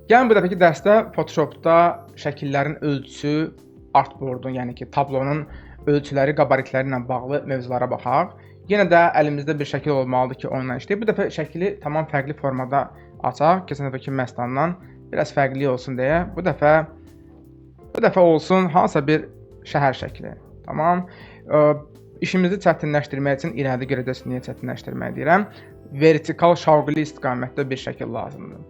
Gəlin bu dəfəki dərsdə Photoshopda şəkillərin ölçüsü, artboardun, yəni ki, tablonun ölçüləri, qabaritləri ilə bağlı mövzulara baxaq. Yenə də əlimizdə bir şəkil olmalıdır ki, onunla işləyək. Bu dəfə şəkili tamam fərqli formada açaq. Keçən dəfəki məstandan biraz fərqli olsun deyə. Bu dəfə olsun hansısa bir şəhər şəkli. Tamam. İşimizi çətinləşdirmək üçün irəli görəcəksiniz niyə çətinləşdirmək deyirəm. Vertikal şaquli istiqamətdə bir şəkil lazımdır.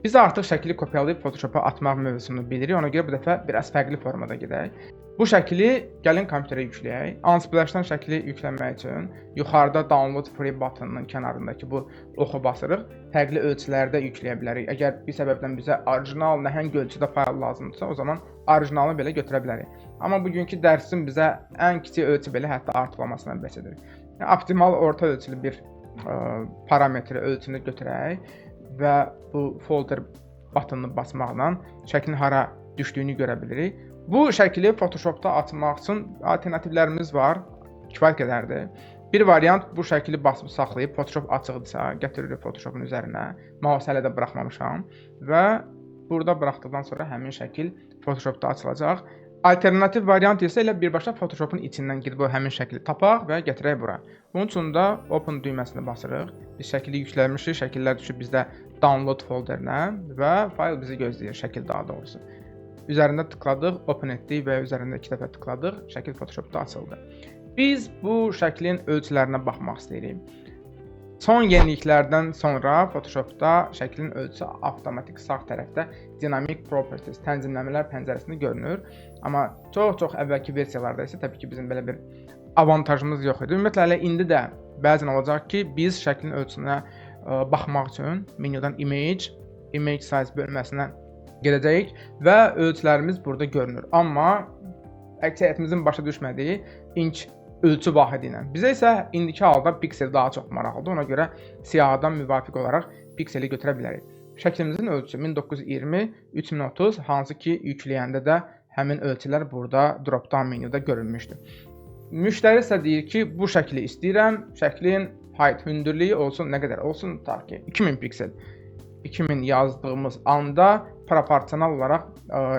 Biz artıq şəkili kopyalayıb Photoshopa atmaq mövzusunu bilirik. Ona görə bu dəfə biraz fərqli formada gedək. Bu şəkli gəlin kompüterə yükləyək. Unsplash'dan şəkli yükləmək üçün yuxarıda Download Free buttonunun kənarındakı bu oxu basırıq. Fərqli ölçülərdə yükləyə bilərik. Əgər bir səbəbdən bizə orijinal nəhəng ölçüdə fayl lazımdırsa, o zaman orijinalını belə götürə bilərik. Amma bugünkü dərsin bizə ən kiçik ölçü belə hətta artırılmasından bəhs edir. Yəni, optimal orta ölçülü bir parametri ölçünü götürək və bu folder butonunu basmaqla şəklin hara düşdüyünü görə bilirik. Bu şəkili Photoshopda atmaq üçün alternativlərimiz var. Kifayət qədərdir. Bir variant bu şəkili basıb saxlayıb Photoshop açıqdırsa, gətiririk Photoshopun üzərinə. Mouse hələ də buraxmamışam və burada buraxdıqdan sonra həmin şəkil Photoshopda açılacaq. Alternativ variant isə elə birbaşa Photoshopun içindən gedib o həmin şəkli tapaq və gətirək bura. Bunun üçün də Open düyməsini basırıq. Biz şəkili yükləmişik, şəkillər düşüb bizdə Download folderinə və fayl bizi gözləyir, şəkil daha doğrusu. Üzərində tıkladıq, Open etdik və üzərində 2 dəfə tıkladıq, şəkil Photoshopda açıldı. Biz bu şəklin ölçülərinə baxmaq istəyirik. Son yeniliklərdən sonra Photoshopda şəklin ölçüsü avtomatik sağ tərəfdə Dynamic Properties, tənzimləmələr pəncərəsində görünür. Amma çox əvvəlki versiyalarda isə təbii ki, bizim belə bir avantajımız yox idi. Ümumiyyətlə, hələ indi də bəzən olacaq ki, biz şəklin ölçüsünə baxmaq üçün menyudan Image Size bölməsinə gedəcəyik və ölçülərimiz burada görünür. Amma əksəriyyətimizin başa düşmədiyi inç ölçü vahidi ilə. Bizə isə indiki halda piksel daha çox maraqlıdır. Ona görə siyahıdan müvafiq olaraq pikseli götürə bilərik. Şəklimizin ölçüsü 1920-3030, hansı ki yükləyəndə də həmin ölçülər burada drop-down menyuda görünmüşdür. Müştəri isə deyir ki, bu şəkli istəyirəm. Şəklin height, hündürlüyü olsun, nə qədər olsun? Ta ki 2000 piksel. 2000 yazdığımız anda proporsional olaraq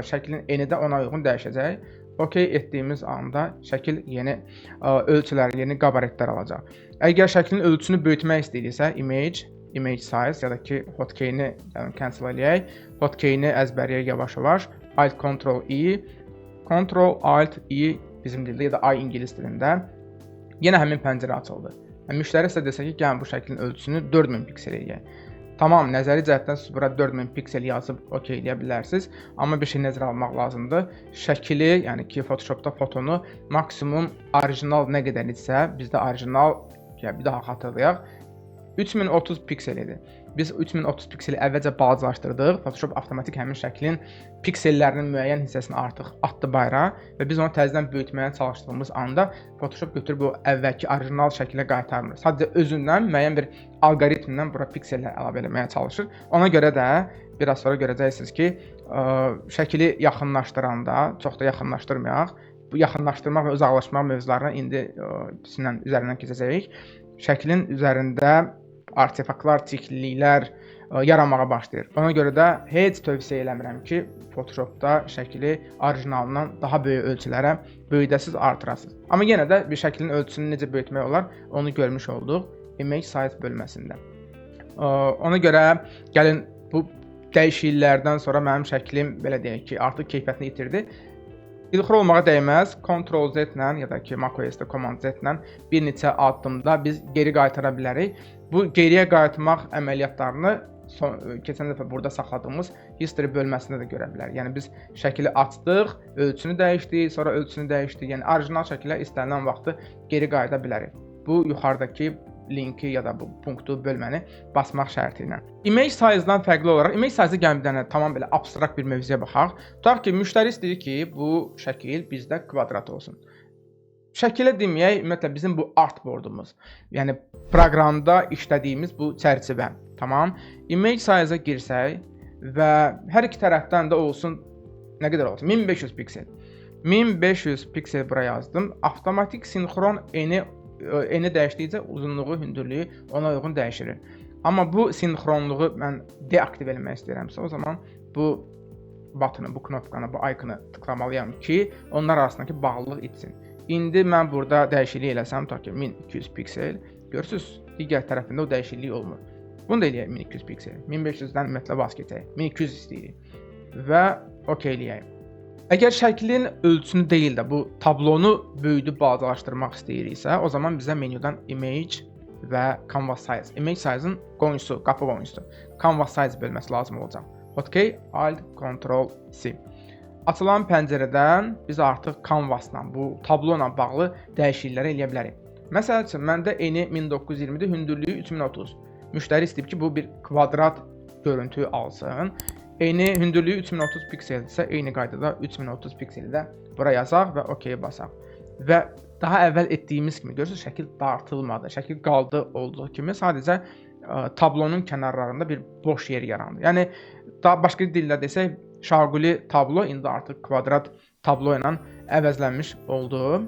şəklin eni də ona uyğun dəyişəcək. OK etdiyimiz anda şəkil yeni ölçülər, yeni qabaritlər alacaq. Əgər şəklin ölçüsünü böyütmək istəyirsə, image size ya da ki hotkey-ni cancel eləyək. Hotkey-ni əzbərləyək yavaş-yavaş. Alt Ctrl E, Ctrl Alt E bizim dildə ya da I ingilis dilində. Yenə həmin pəncərə açıldı. Müştəri isə desə ki, gəlin bu şəklin ölçüsünü 4000 piksel eləyək. Tamam, nəzəri cəhətdən siz bura 4000 piksel yazıb OK eləyə bilərsiniz. Amma bir şey nəzərə almaq lazımdır. Şəkili, yəni ki, Photoshopda fotonu maksimum orijinal nə qədər idisə, bizdə orijinal, bir daha xatırlayaq, 3030 piksel idi. Biz 3030 pikseli əvvəlcə balacalaşdırdıq. Photoshop avtomatik həmin şəklin piksellərinin müəyyən hissəsini artıq atdı bayıra və biz onu təzədən böyütməyə çalışdığımız anda Photoshop götürüb o əvvəlki orijinal şəklə qaytarmır. Sadəcə özündən müəyyən bir alqoritmdən bura piksellər əlavə etməyə çalışır. Ona görə də biraz sonra görəcəksiniz ki, şəkili yaxınlaşdıranda, çox da yaxınlaşdırmayaq. Bu yaxınlaşdırmaq və uzaqlaşmaq mövzularına indi üzərindən keçəcəyik. Şəklin üzərində artefaktlar, tikliliklər yaranmağa başlayır. Ona görə də heç tövsiyə eləmirəm ki, Photoshopda şəkili orijinalından daha böyük ölçülərə böyüdəsiz, artırasız. Amma yenə də bir şəklin ölçüsünü necə böyütmək olar, onu görmüş olduq Image Size bölməsində. Ona görə gəlin bu dəyişikliklərdən sonra mənim şəklim belə deyək ki, artıq keyfiyyətini itirdi. İlxır olmağa dəyməz, Ctrl Z ilə ya da ki macOS-də Command Z ilə bir neçə addımda biz geri qaytara bilərik. Bu geriyə qayıtmaq əməliyyatlarını keçən dəfə burada saxladığımız History bölməsində də görə bilərik. Yəni biz şəkili açdıq, ölçünü dəyişdik, sonra ölçünü dəyişdik. Yəni orijinal şəkilə istənilən vaxtı geri qayıda bilərik. Bu yuxarıdakı linki ya da bu punktu bölməni basmaq şərti ilə. Image size-dan fərqli olaraq, image size-a gəlin bir dənə tamam belə abstrakt bir mövzuya baxaq. Tutaq ki, müştəri istəyir ki, bu şəkil bizdə kvadrat olsun. Şəkilə deməyək, ümumiyyətlə bizim bu artboardumuz, yəni proqramda işlədiyimiz bu çərçivə. Tamam. Image size-a girsək və hər iki tərəfdən də olsun, nə qədər olsun? 1500 piksel. 1500 piksel bura yazdım. Avtomatik sinxron eni dəyişdikcə uzunluğu, hündürlüyü ona uyğun dəyişir. Amma bu sinxronluğu mən deaktiv etmək istəyirəmsə, o zaman bu butonu, bu knopkanı, bu ikonu tıklamalıyam ki, onlar arasındakı bağlılıq itsin. İndi mən burada dəyişiklik eləsəm, ta ki 1200 piksel, görürsüz, digər tərəfində o dəyişiklik olmur. Bunu da eləyək 1200 piksel. 1500-dən ümumiyyətlə vaz keçək. 1200 istəyirik və OK eləyək. Əgər şəklin ölçüsünü deyil də bu tablonu böyüdüb balacalaşdırmaq istəyiriksə, o zaman bizə menyudan image və canvas size. Image size-ın qonşusu, qapı qonşusu. Canvas size bölməsi lazım olacaq. OK, Alt, Ctrl, C. Açılan pəncərədən biz artıq canvasla, bu tablo ilə bağlı dəyişiklikləri eləyə bilərik. Məsəl üçün, məndə eni 1920-dir, hündürlüyü 3030. Müştəri istəyib ki, bu bir kvadrat görüntü alsın. Eni hündürlüyü 3030 pikseldirsə, eyni qaydada 3030 pikseli də bura yazaq və OK basaq. Və daha əvvəl etdiyimiz kimi, görürsünüz, şəkil dartılmadı, şəkil qaldı olduğu kimi, sadəcə tablonun kənarlarında bir boş yer yarandı. Yəni, daha başqa dillə desək, şaquli tablo indi artıq kvadrat tablo ilə əvəzlənmiş oldu.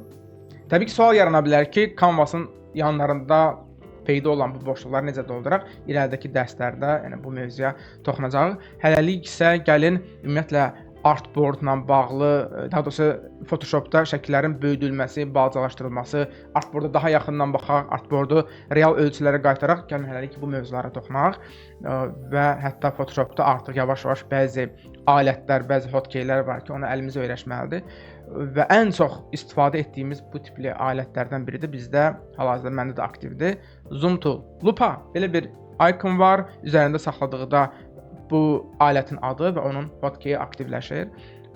Təbii ki, sual yarana bilər ki, Canvas'ın yanlarında peyda olan bu boşluqları necə dolduraq? İrəlidəki dərslərdə yəni bu mövzuya toxunacağıq. Hələlik isə gəlin ümumiyyətlə artboardla bağlı, daha doğrusu Photoshopda şəkillərin böyüdülməsi, balacalaşdırılması, artboarda daha yaxından baxaq, artboardu real ölçülərə qaytaraq, gəlin hələlik bu mövzulara toxunaq və hətta Photoshopda artıq yavaş-yavaş bəzi alətlər, bəzi hotkeylər var ki, ona əlimiz öyrəşməlidir və ən çox istifadə etdiyimiz bu tipli alətlərdən biri də bizdə hal-hazırda məndə də aktivdir. Zoom tool, lupa, belə bir ikon var, üzərində saxladıqda bu alətin adı və onun hotkeyi aktivləşir.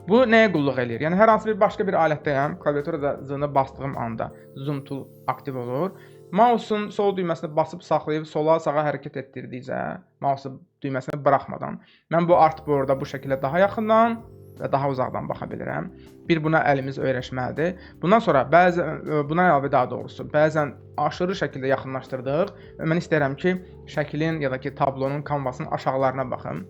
Bu nəyə qulluq eləyir? Yəni, hər hansı bir başqa bir alətdəyəm, klaviaturada Z-ni bastığım anda Zoom tool aktiv olur. Mouse'un sol düyməsini basıb saxlayıb sola sağa hərəkət etdirdikcə, mouse düyməsini buraxmadan, mən bu artboarda bu şəkildə daha yaxından və daha uzaqdan baxa bilirəm. Bir buna əlimiz öyrəşməlidir. Bundan sonra buna əlavə daha doğrusu, bəzən aşırı şəkildə yaxınlaşdırdıq və mən istəyirəm ki, şəklin ya da ki, tablonun, canvasın aşağılarına baxım,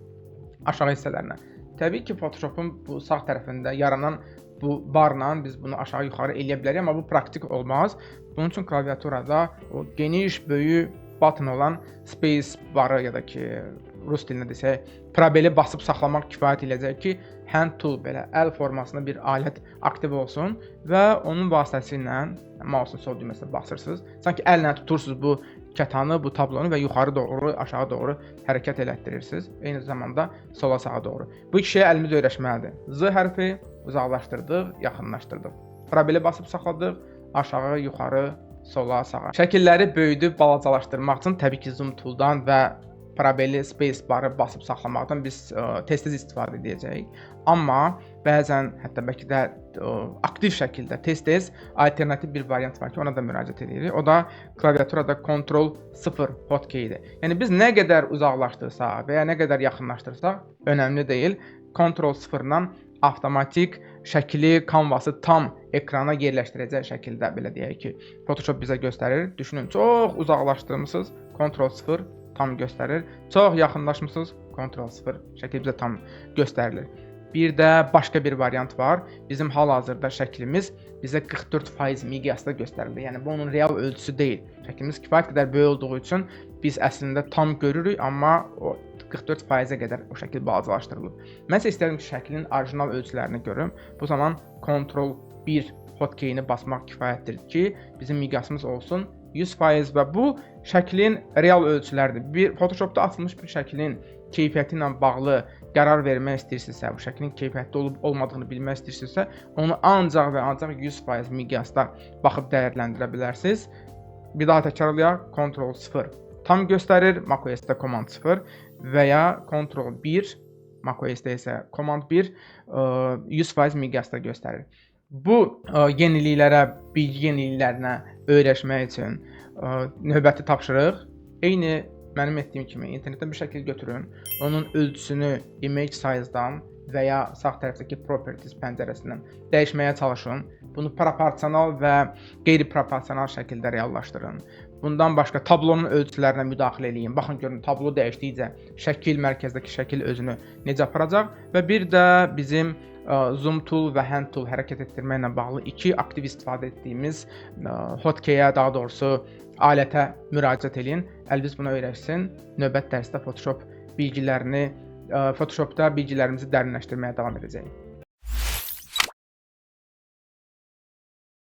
aşağı hissələrinə. Təbii ki, Photoshop'un bu sağ tərəfində yaranan bu barla biz bunu aşağı-yuxarı eləyə bilərik, amma bu praktik olmaz. Bunun üçün klaviaturada o geniş, böyük button olan space barı ya da ki, rus dilində desək, probeli basıb saxlamaq kifayət edəcək ki, hand tool belə əl formasında bir alət aktiv olsun və onun vasitəsilə mouse'un sol düyməsinə basırsınız. Sanki əllə tutursunuz bu kətanı, bu tablonu və yuxarı doğru, aşağı doğru hərəkət elətdirirsiniz. Eyni zamanda sola sağa doğru. Bu iki şeyə əlimiz öyrəşməlidir. Z hərfi uzaqlaşdırdıq, yaxınlaşdırdıq. Probeli basıb saxladıq, aşağı, yuxarı, sola, sağa. Şəkilləri böyüdüb balacalaşdırmaq üçün təbii ki, Zoom tool'dan və probeli space barı basıb saxlamaqdan biz tez-tez istifadə edəcəyik. Amma bəzən, hətta bəlkə də aktiv şəkildə tez-tez alternativ bir variant var ki, ona da müraciət edirik. O da klaviaturada Ctrl 0 hotkeyidir. Yəni biz nə qədər uzaqlaşdırsaq və ya nə qədər yaxınlaşdırsaq, önəmli deyil. Ctrl 0-dan avtomatik şəkli, canvası tam ekrana yerləşdirəcək şəkildə, belə deyək ki, Photoshop bizə göstərir. Düşünün, çox uzaqlaşdırmısınız, Ctrl 0 tam göstərir. Çox yaxınlaşmısınız, Ctrl 0 şəkil bizə tam göstərilir. Bir də başqa bir variant var. Bizim hal-hazırda şəklimiz bizə 44% miqyasda göstərilir. Yəni bu onun real ölçüsü deyil. Şəklimiz kifayət qədər böyük olduğu üçün biz əslində tam görürük, amma o 44%-ə qədər o şəkil balacalaşdırılıb. Mən isə istəyirəm ki, şəklin orijinal ölçülərini görüm. Bu zaman Ctrl 1 hotkeyini basmaq kifayətdir ki, bizim miqyasımız olsun 100% və bu şəklin real ölçüləridir. Photoshopda açılmış bir şəklin keyfiyyəti ilə bağlı qərar vermək istəyirsinizsə, bu şəklin keyfiyyətli olub-olmadığını bilmək istəyirsinizsə, onu ancaq və ancaq 100% miqyasda baxıb dəyərləndirə bilərsiniz. Bir daha təkrarlayaq, Ctrl 0 tam göstərir, macOS-də Command 0 və ya Ctrl 1, macOS-də isə Command 1 100% miqyasda göstərir. Bu yeniliklərə, bilgi yeniliklərinə öyrəşmək üçün növbəti tapşırıq eyni mənim etdiyim kimi internetdən bir şəkil götürün, onun ölçüsünü image size-dan və ya sağ tərəfdəki properties pəncərəsindən dəyişməyə çalışın. Bunu proporsional və qeyri-proporsional şəkildə reallaşdırın. Bundan başqa tablonun ölçülərinə müdaxilə eləyin. Baxın görün tablo dəyişdikcə şəkil, mərkəzdəki şəkil özünü necə aparacaq və bir də bizim zoom tool və hand tool hərəkət etdirməklə bağlı iki aktiv istifadə etdiyimiz hotkey'ə, daha doğrusu alətə müraciət eləyin. Əlviz buna öyrəşsin. Növbət dərsdə Photoshopda bilgilərimizi dərinləşdirməyə davam edəcəyik.